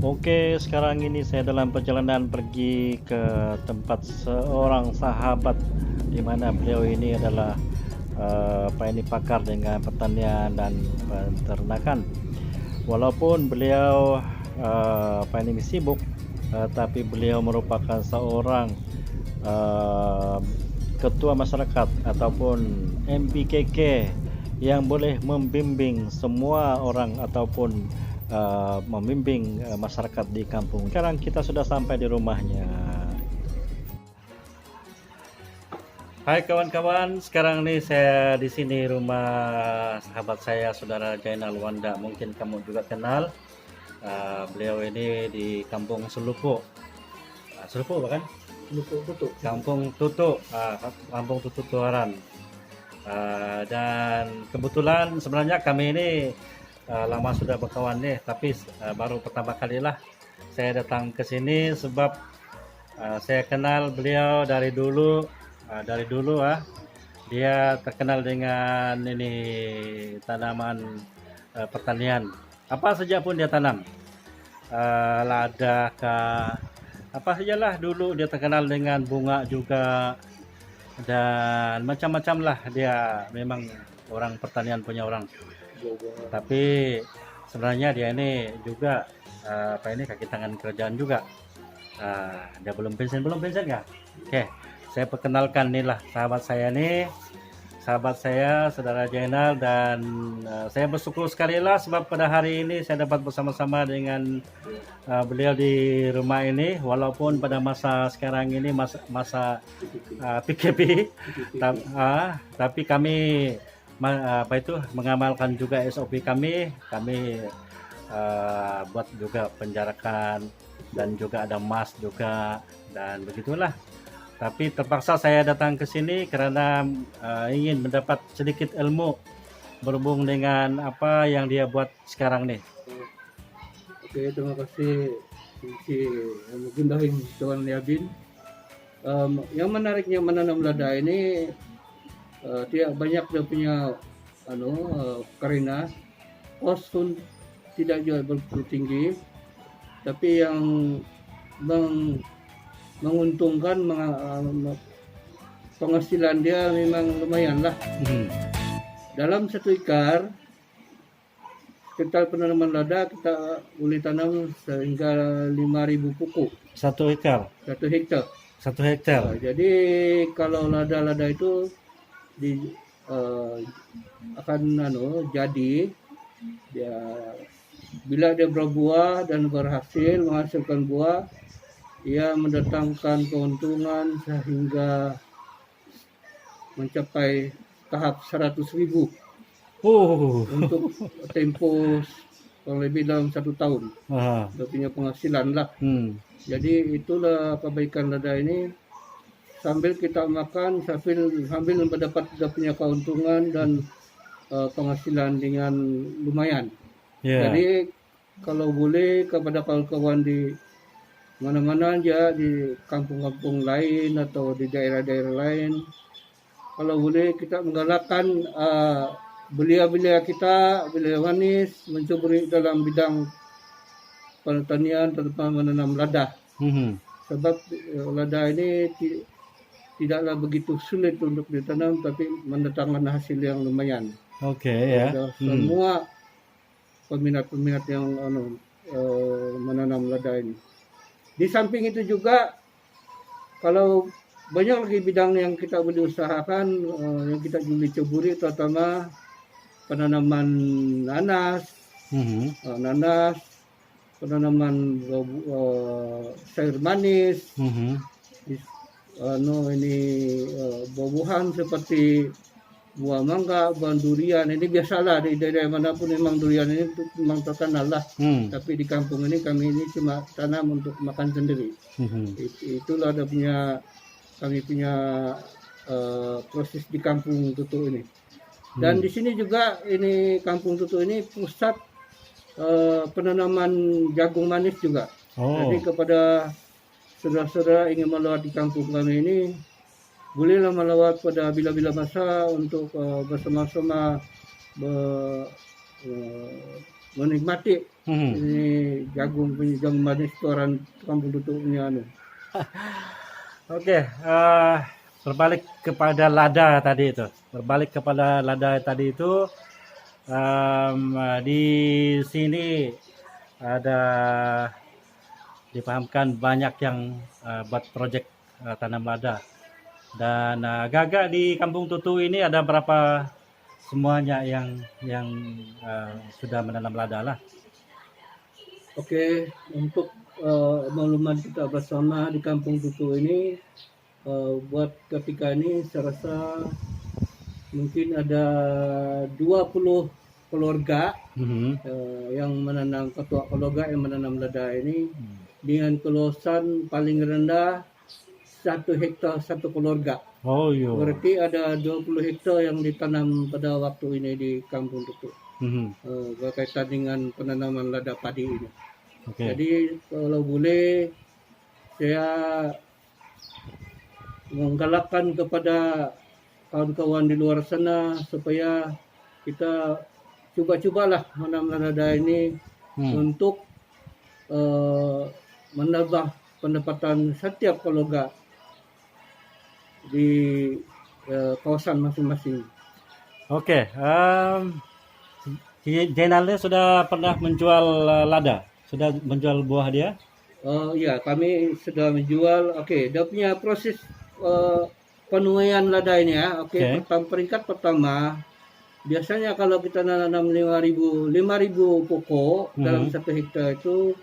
Oke, sekarang ini saya dalam perjalanan pergi ke tempat seorang sahabat di mana beliau ini adalah pakar dengan pertanian dan peternakan. Walaupun beliau sibuk, tapi beliau merupakan seorang uh, ketua masyarakat ataupun MPKK yang boleh membimbing semua orang ataupun membimbing masyarakat di kampung. Sekarang kita sudah sampai di rumahnya. Hai kawan-kawan, sekarang nih saya di sini rumah sahabat saya, saudara Jainal Wanda. Mungkin kamu juga kenal. Beliau ini di Kampung Selupo. Selupo bahkan? Kampung Tutu, Kampung Tutu Tuaran. Dan kebetulan sebenarnya kami ini lama sudah berkawan nih, tapi baru pertama kalilah saya datang ke sini sebab saya kenal beliau dari dulu. Dia terkenal dengan ini tanaman pertanian. Apa saja pun dia tanam, lada kah, apa sajalah. Dulu dia terkenal dengan bunga juga, dan macam-macam lah. Dia memang orang pertanian punya orang. Tapi sebenarnya dia ini juga kaki tangan kerjaan juga. Dia belum pensiun nggak? Oke, saya perkenalkan nih lah sahabat saya nih, sahabat saya saudara Jainal, dan saya bersyukur sekali lah sebab pada hari ini saya dapat bersama-sama dengan beliau di rumah ini, walaupun pada masa sekarang ini masa PKP, tapi kami mengamalkan juga SOP kami buat juga penjarakan, dan juga ada mas juga, dan begitulah. Tapi terpaksa saya datang ke sini karena ingin mendapat sedikit ilmu berhubung dengan apa yang dia buat sekarang nih. Oke, terima kasih si Gundahin Tuan Yabin. Yang menariknya menanam lada ini dia banyak, dia punya karena kos pun tidak jauh begitu tinggi, tapi yang menguntungkan, penghasilan dia memang lumayan lah. Dalam satu ekar kita penanaman lada kita boleh tanam sehingga 5.000 pokok. Satu hektar. Jadi kalau lada itu akan jadi dia bila dia berbuah dan berhasil menghasilkan buah, ia mendatangkan keuntungan sehingga mencapai tahap 100.000 untuk tempo kurang lebih dalam 1 tahun. Dia punya penghasilan lah. Jadi itulah kebaikan lada ini, sambil kita makan, sambil mendapat dia punya keuntungan dan penghasilan dengan lumayan. Jadi kalau boleh kepada kawan-kawan di mana-mana aja, di kampung-kampung lain atau di daerah-daerah lain, kalau boleh kita menggalakkan belia-belia kita, belia manis, mencuburi dalam bidang pertanian, terutama menanam lada. Sebab lada ini tidaklah begitu sulit untuk ditanam, tapi mendatangkan hasil yang lumayan. Semua peminat-peminat yang menanam lada ini. Di samping itu juga, kalau banyak lagi bidang yang kita boleh usahakan, yang kita boleh ceburi, terutama penanaman nanas, penanaman sayur manis, buah-buahan seperti buah mangga, buah durian. Ini biasalah di daerah manapun memang durian ini memang terkenal lah. Tapi di kampung ini kami ini cuma tanam untuk makan sendiri. Itulah kami punya proses di Kampung Tutu ini. Dan di sini juga ini Kampung Tutu ini pusat penanaman jagung manis juga. Jadi kepada saudara-saudara ingin melawat di kampung kami ini, bolehlah melawat pada bila-bila masa untuk bersama-sama menikmati ini jagung punya jagung manis restoran Kampung Tutu punya anu. Oke, berbalik kepada lada tadi itu. Berbalik kepada lada tadi itu, di sini ada dipahamkan banyak yang buat proyek tanam lada. Dan Gagak di Kampung Tutu ini ada berapa semuanya yang sudah menanam lada lah? Oke, untuk makluman kita bersama di Kampung Tutu ini, buat ketika ini saya rasa mungkin ada 20 keluarga yang menanam, ketua keluarga yang menanam lada ini dengan keluasan paling rendah 1 hektar satu keluarga. Oh iya. Berarti ada 20 hektar yang ditanam pada waktu ini di Kampung Tutu. Berkaitan dengan penanaman lada padi ini. Okay. Jadi kalau boleh saya menggalakkan kepada kawan-kawan di luar sana supaya kita coba-cobalah menanam lada ini untuk menambah pendapatan setiap keluarga di kawasan masing-masing. Oke, Jainalnya sudah pernah menjual lada? Sudah menjual buah dia? Oh iya, kami sudah menjual. Oke, dia punya proses penuaian lada ini ya. Oke. Peringkat pertama, biasanya kalau kita nanam 5.000 pokok dalam 1 hektar itu,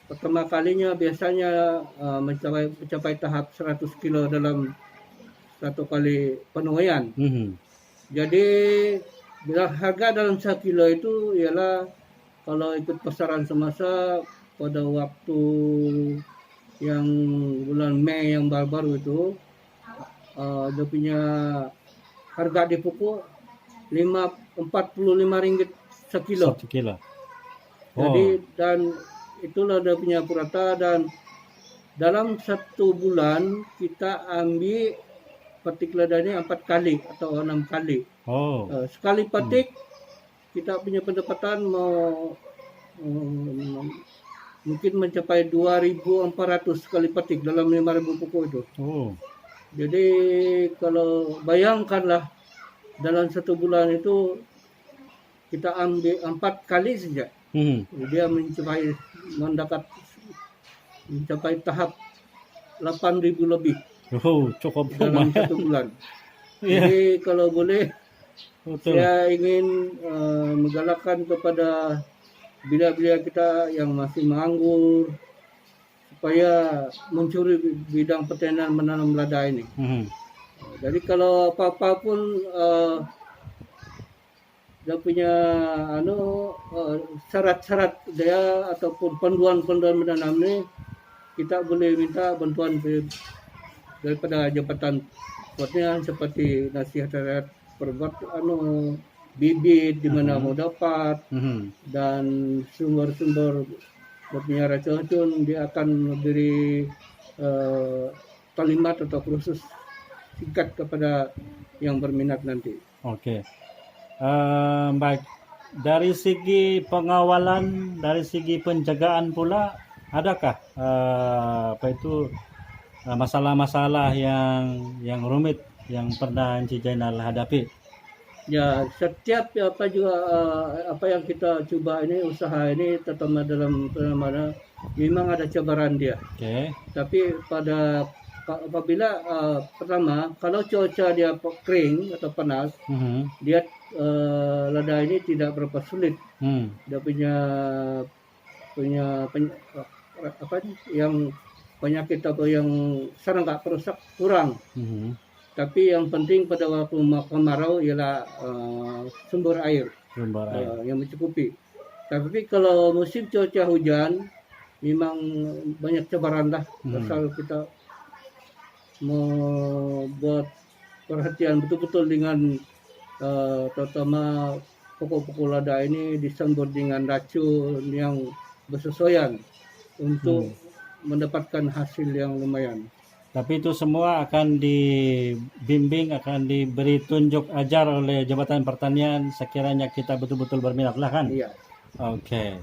pertama kalinya biasanya mencapai tahap 100 kilo dalam 1 kali penuaian. Jadi harga dalam 1 kilo itu ialah kalau ikut pasaran semasa pada waktu yang bulan Mei yang baru-baru itu, dia punya harga di pokok Rp45 sekilo. Jadi dan itulah dia punya purata, dan dalam 1 bulan kita ambil petik lada ini 4 kali atau 6 kali. Sekali petik kita punya pendapatan mungkin mencapai 2.400 sekali petik dalam 5.000 pokok itu. Jadi kalau bayangkanlah dalam 1 bulan itu kita ambil 4 kali saja. Dia mencapai tahap 8.000 lebih. Cukup dalam 1 bulan. Jadi kalau boleh, saya ingin menggalakkan kepada bila-bila kita yang masih menganggur supaya mencuri bidang pertanian menanam lada ini. Jadi kalau apa-apa pun dia punya syarat-syarat dia ataupun panduan-panduan menanam ini, kita boleh minta bantuan daripada jabatan pertanian seperti nasihat perbuat bibit di mana mau dapat, dan sumber-sumber punya racun, dia akan memberi kalimat atau kursus singkat kepada yang berminat nanti. Oke. Baik. Dari segi pengawalan, dari segi penjagaan pula, adakah masalah-masalah yang rumit yang pernah Encik Jainal hadapi? Ya, setiap apa yang kita coba ini, usaha ini, terutama dalam mana memang ada cabaran dia. Tapi apabila pertama, kalau cuaca dia kering atau panas, dia lada ini tidak berapa sulit. Dia punya yang penyakit atau yang serangga perusak kurang. Tapi yang penting pada waktu kemarau ialah sumber air yang mencukupi. Tapi kalau musim cuaca hujan, memang banyak cabaran lah. Asal kita membuat perhatian betul-betul dengan terutama pokok-pokok lada ini disembur dengan racun yang bersesuaian untuk mendapatkan hasil yang lumayan. Tapi itu semua akan dibimbing, akan diberi tunjuk ajar oleh Jabatan Pertanian sekiranya kita betul-betul berminat lah kan? Iya. Oke.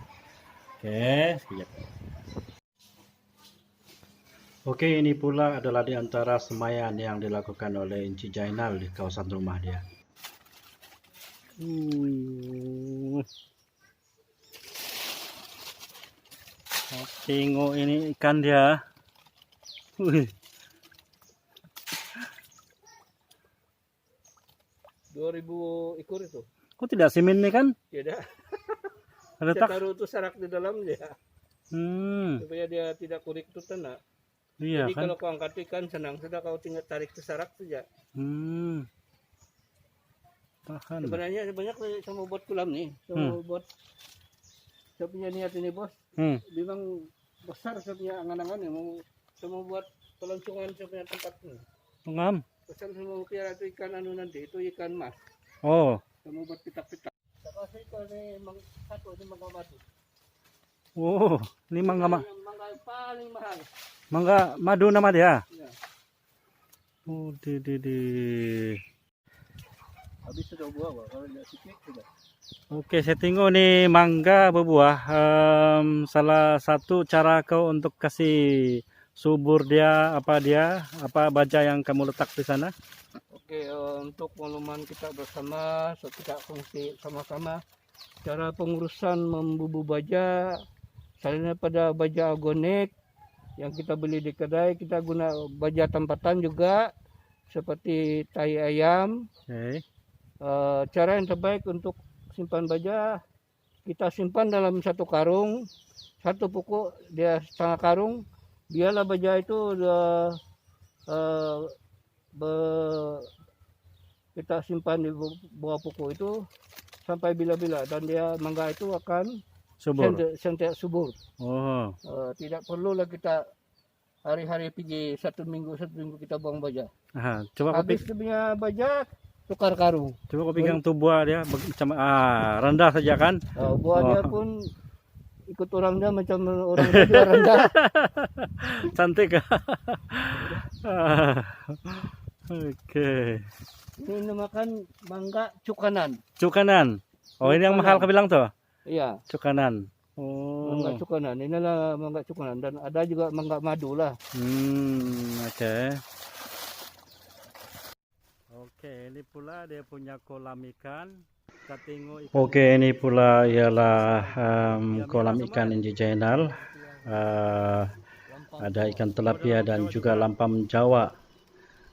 Oke, siap. Oke, ini pula adalah di antara semaian yang dilakukan oleh Encik Jainal di kawasan rumah dia. Tengok ini ikan dia. Wih. 2000 ekor itu. Kok tidak simin nih kan? Tidak. Ada Saya tak? taruh itu sarak di dalamnya supaya dia tidak kurik itu tanah. Iya Jadi kan? kalau kau angkat ikan senang sudah kau tinggal tarik ke sarak saja. Tahan. Sebenarnya banyak sama buat kolam nih, sama buat saya punya niat ini bos. Memang besar saya punya angan-angan mau sama buat peloncongan saya punya tempat ini. Pengam. Pesan sama piara itu ikan anu nanti itu ikan mas. Oh. Sama buat pitak-pitak. Kalau saya itu ini satu ini mangga madu. Oh, ini mangga Mangga paling mahal. Mangga madu nama dia. Ya. Oh, di. Habis sudah buah, kalau tidak sikit sudah. Oke, saya tengok nih mangga berbuah. Salah satu cara kau untuk kasih subur dia, apa baja yang kamu letak di sana? Oke, untuk makluman kita bersama, kita fungsi sama-sama. Cara pengurusan membubuh baja, salahnya pada baja agonik yang kita beli di kedai, kita guna baja tempatan juga seperti tai ayam. Okay. Cara yang terbaik untuk simpan baja, kita simpan dalam satu karung, satu pokok dia setengah karung, biarlah baja itu kita simpan di bawah pokok itu sampai bila-bila dan dia mangga itu akan sentiasa subur. Oh. Tidak perlulah kita hari-hari pergi satu minggu kita buang baja. Coba habis punya baja tukar karung. Coba kau pegang tuh buah dia macam rendah saja kan? Buah dia pun ikut orang dia macam orang dia rendah. Cantik. Oke. Ini namakan mangga cukanan. Cukanan. Oh, ini yang mahal kau bilang tuh? Iya. Cukanan. Oh. Mangga cukanan. Inilah mangga cukanan dan ada juga mangga madu lah. Oke. Oke, ini pula dia punya kolam ikan. Kita tengok ikan. Oke, ini pula ialah kolam ikan Encik Jainal. Ada ikan tilapia dan juga lampam Jawa.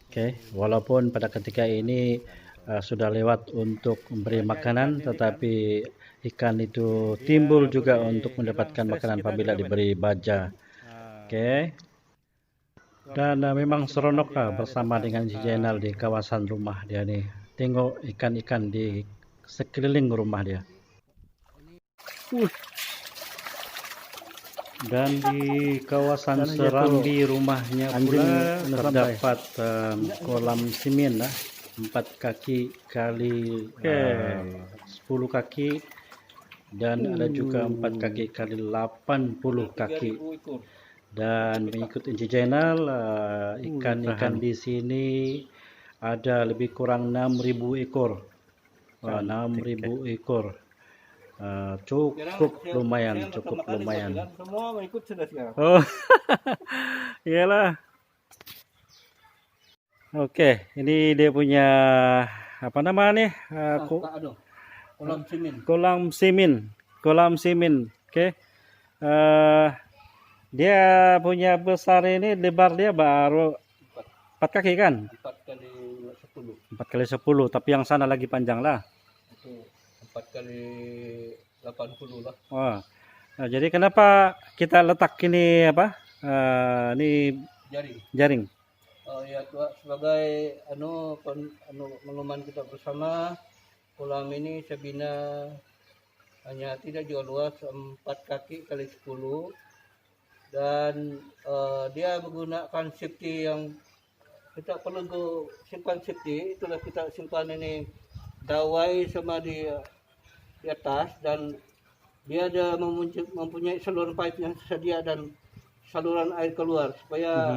Oke, walaupun pada ketika ini sudah lewat untuk memberi makanan, tetapi ikan itu timbul juga untuk mendapatkan makanan apabila diberi baja. Oke. Dan memang seronok bersama dengan Encik Jainal di kawasan rumah dia nih. Tengok ikan-ikan di sekeliling rumah dia. Dan di kawasan serambi rumahnya pula terdapat kolam simen 4 kaki kali 10 kaki dan ada juga 4 kaki kali 80 kaki. Dan mengikut Encik Jainal, ikan-ikan di sini ada lebih kurang 6.000 ekor. 6.000 ekor. Cukup lumayan. Semua mengikut sudah sekarang. Oh, iyalah. Oke, ini dia punya apa nama nih? Kolam simen. Oke. Dia punya besar ini, lebar dia baru 4 kaki kan? 4 kali 10. 4 kali 10, tapi yang sana lagi panjang lah. Itu 4 kali 80 lah. Wah. Nah, jadi kenapa kita letak ini apa? Ini jaring. Ya sebagai makluman kita bersama, kolam ini saya bina hanya tidak juga luas, 4 kaki kali 10 dan dia menggunakan safety yang kita perlu simpan safety. Itulah kita simpan ini dawai sama di atas dan dia ada mempunyai saluran pipe yang tersedia dan saluran air keluar supaya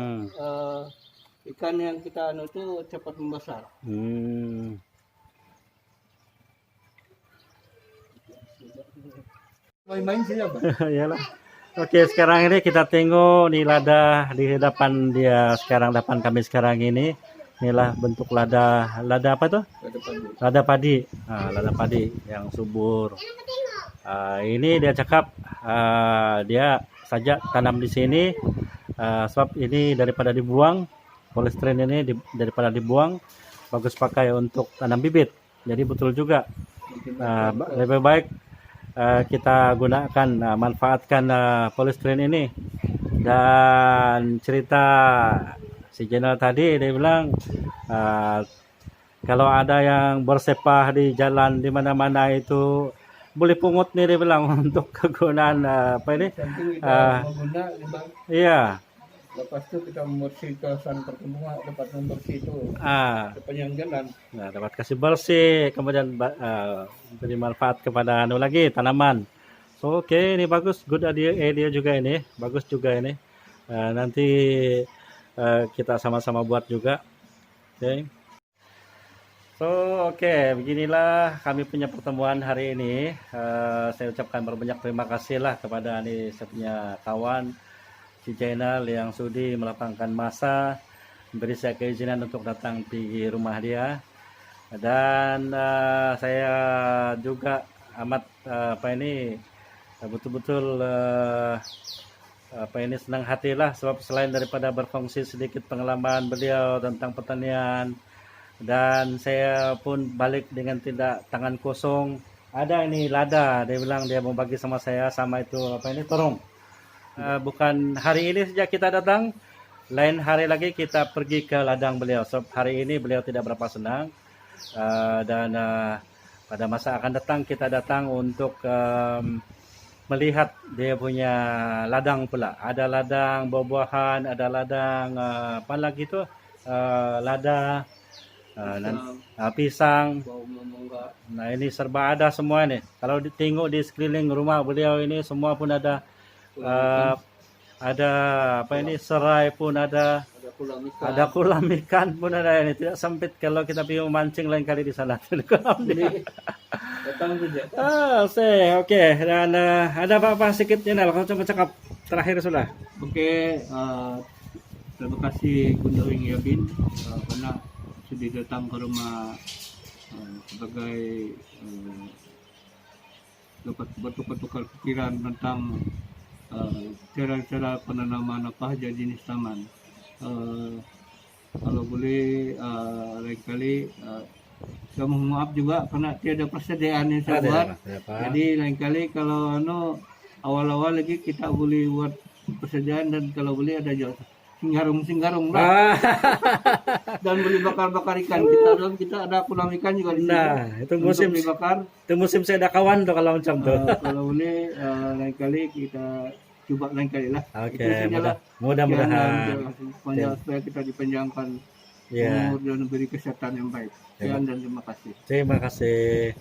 ikan yang kita itu cepat membesar. Main-main sih apa? Iyalah. Oke, sekarang ini kita tengok nih lada di depan dia sekarang, depan kami sekarang ini. Inilah bentuk lada apa tuh? Lada padi. Lada padi yang subur. Ini dia cakap dia saja tanam di sini sebab ini daripada dibuang, polystyrene ini daripada dibuang, bagus pakai untuk tanam bibit. Jadi betul juga. Lebih baik kita gunakan, manfaatkan polystyrene ini. Dan cerita si Jenal tadi, dia bilang kalau ada yang bersepah di jalan di mana-mana itu boleh pungut nih, dia bilang, untuk kegunaan apa ini? Iya. Lepas itu kita membersih kawasan perkebunan, dapat membersih itu sepanjang jalan. Nah, dapat kasih bersih, kemudian beri manfaat kepada lagi tanaman. So oke, ini bagus, good idea juga ini, bagus juga ini. Nanti kita sama-sama buat juga. Oke. So oke, beginilah kami punya pertemuan hari ini. Saya ucapkan berbanyak terima kasih lah kepada saya punya kawan si Jainal yang sudi melapangkan masa, memberi saya keizinan untuk datang di rumah dia. Dan saya juga amat betul-betul senang hati lah, sebab selain daripada berfungsi sedikit pengalaman beliau tentang pertanian, dan saya pun balik dengan tidak tangan kosong. Ada ini lada, dia bilang dia mau bagi sama saya, sama itu terong. Bukan hari ini sejak kita datang, lain hari lagi kita pergi ke ladang beliau. So, hari ini beliau tidak berapa senang, dan pada masa akan datang kita datang untuk melihat dia punya ladang pula. Ada ladang buah-buahan, ada ladang apa lagi tuh, lada, pisang. Nah ini serba ada semua nih. Kalau ditengok di sekeliling rumah beliau ini semua pun ada. Ada serai pun ada kolam ikan pun ada. Ini tidak sempit kalau kita pergi memancing lain kali di sana. Datang saja. Oke. Dan ada apa-apa sedikit Jenal, kalau coba cakap terakhir sudah. Oke, terima kasih Gundawing Yabin karena sudah datang ke rumah sebagai dapat bertukar-tukar pikiran tentang cara-cara penanaman apa aja jenis taman. Kalau boleh lain kali saya mohon maaf juga karena tiada persediaan yang saya buat. Jadi lain kali kalau awal-awal lagi kita boleh buat persediaan, dan kalau boleh ada singgarung lah. Dan boleh bakar ikan. Kita ada kolam ikan juga di sini. Nah, itu musim dibakar. Itu musim saya ada kawan tuh kalau macam tuh. Kalau boleh lain kali kita coba lain kali lah. Oke, mudah-mudahan supaya kita dipanjangkan umur dan beri kesehatan yang baik. Sekian dan terima kasih. Terima kasih.